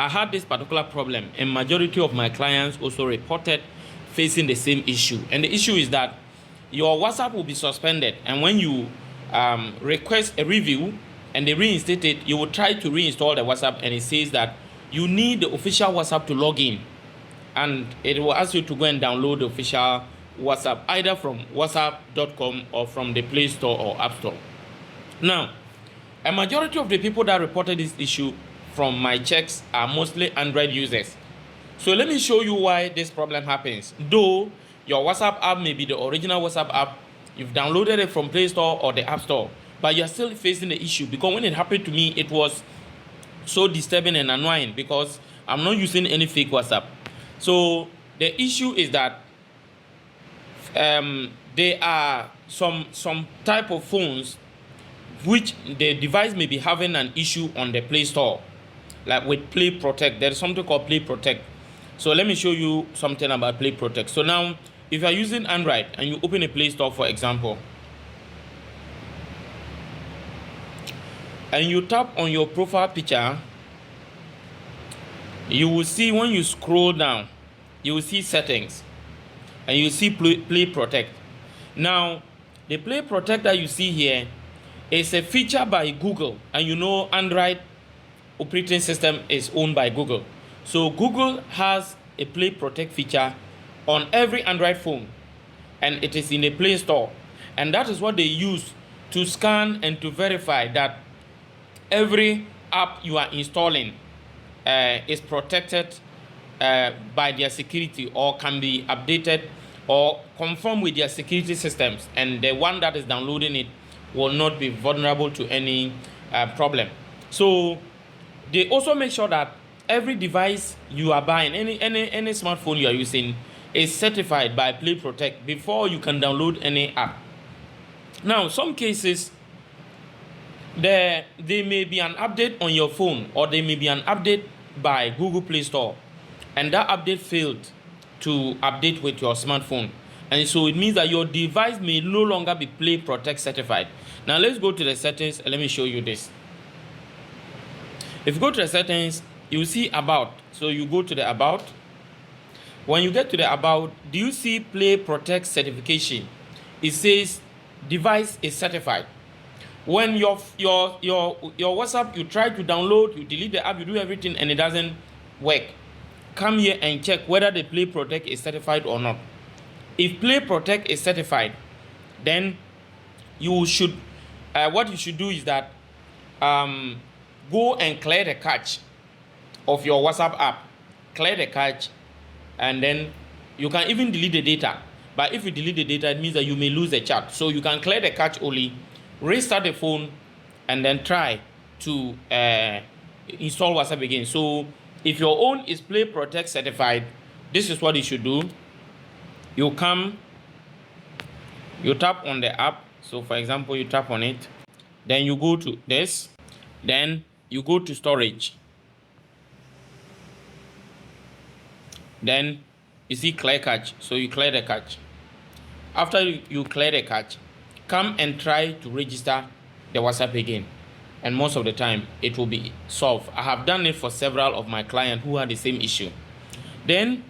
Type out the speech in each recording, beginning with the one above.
I had this particular problem, and majority of my clients also reported facing the same issue. And the issue is that your WhatsApp will be suspended, and when you request a review and they reinstate it, you will try to reinstall the WhatsApp, and it says that you need the official WhatsApp to log in, and it will ask you to go and download the official WhatsApp either from whatsapp.com or from the Play Store or App Store. Now, a majority of the people that reported this issue from my checks are mostly Android users. So let me show you why this problem happens. Though your WhatsApp app may be the original WhatsApp app, you've downloaded it from Play Store or the App Store, but you're still facing the issue, because when it happened to me, it was so disturbing and annoying because I'm not using any fake WhatsApp. So the issue is that there are some type of phones which the device may be having an issue on the Play Store, like with Play Protect. There is something called Play Protect. So let me show you something about Play Protect. So now, if you are using Android and you open a Play Store, for example, and you tap on your profile picture, you will see, when you scroll down, you will see settings, and you see Play Protect. Now, the Play Protect that you see here is a feature by Google, and you know Android operating system is owned by Google. So Google has a Play Protect feature on every Android phone, and it is in the Play Store, and that is what they use to scan and to verify that every app you are installing is protected by their security, or can be updated or conform with their security systems, and the one that is downloading it will not be vulnerable to any problem. So they also make sure that every device you are buying, any smartphone you are using, is certified by Play Protect before you can download any app. Now, some cases, there may be an update on your phone, or there may be an update by Google Play Store, and that update failed to update with your smartphone, and so it means that your device may no longer be Play Protect certified. Now let's go to the settings and let me show you this. If you go to the settings, you see About. So you go to the About. When you get to the About, do you see Play Protect certification? It says device is certified. When your WhatsApp, you try to download, you delete the app, you do everything, and it doesn't work, come here and check whether the Play Protect is certified or not. If Play Protect is certified, then you should what you should do is that go and clear the cache of your WhatsApp app, clear the cache, and then you can even delete the data. But if you delete the data, it means that you may lose the chat. So you can clear the cache only, restart the phone, and then try to install WhatsApp again. So if your own is Play Protect certified, this is what you should do. You come, you tap on the app. So for example, you tap on it, then you go to this, then you go to storage, then you see clear cache. So you clear the cache. After you clear the cache, come and try to register the WhatsApp again, and most of the time it will be solved. I have done it for several of my clients who had the same issue. Then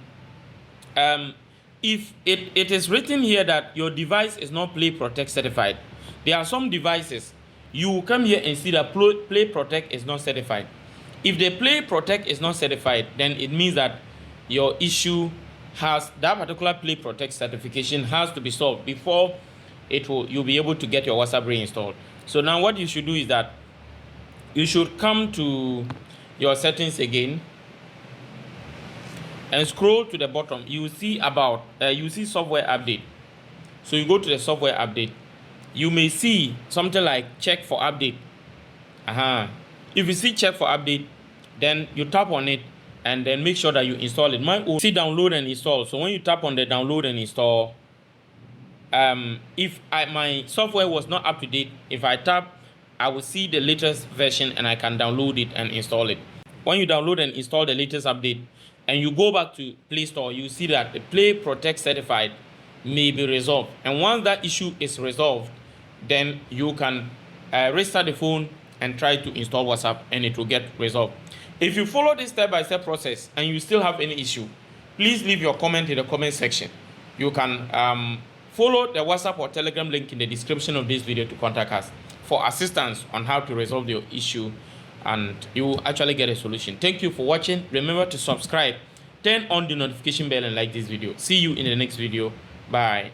if it is written here that your device is not Play Protect certified, there are some devices you will come here and see that Play Protect is not certified. If the Play Protect is not certified, then it means that your issue has, that particular Play Protect certification has to be solved before you'll be able to get your WhatsApp reinstalled. So now what you should do is that you should come to your settings again and scroll to the bottom. You will see About, you see Software Update. So you go to the Software Update. You may see something like Check for Update. If you see Check for Update, then you tap on it and then make sure that you install it. Mine will see Download and Install. So when you tap on the Download and Install, if my software was not up to date, if I tap, I will see the latest version and I can download it and install it. When you download and install the latest update and you go back to Play Store, you see that the Play Protect certified may be resolved. And once that issue is resolved, then you can restart the phone and try to install WhatsApp, and it will get resolved. If you follow this step-by-step process and you still have any issue, please leave your comment in the comment section. You can follow the WhatsApp or Telegram link in the description of this video to contact us for assistance on how to resolve your issue, and you will actually get a solution. Thank you for watching. Remember to subscribe, turn on the notification bell, and like this video. See you in the next video. Bye.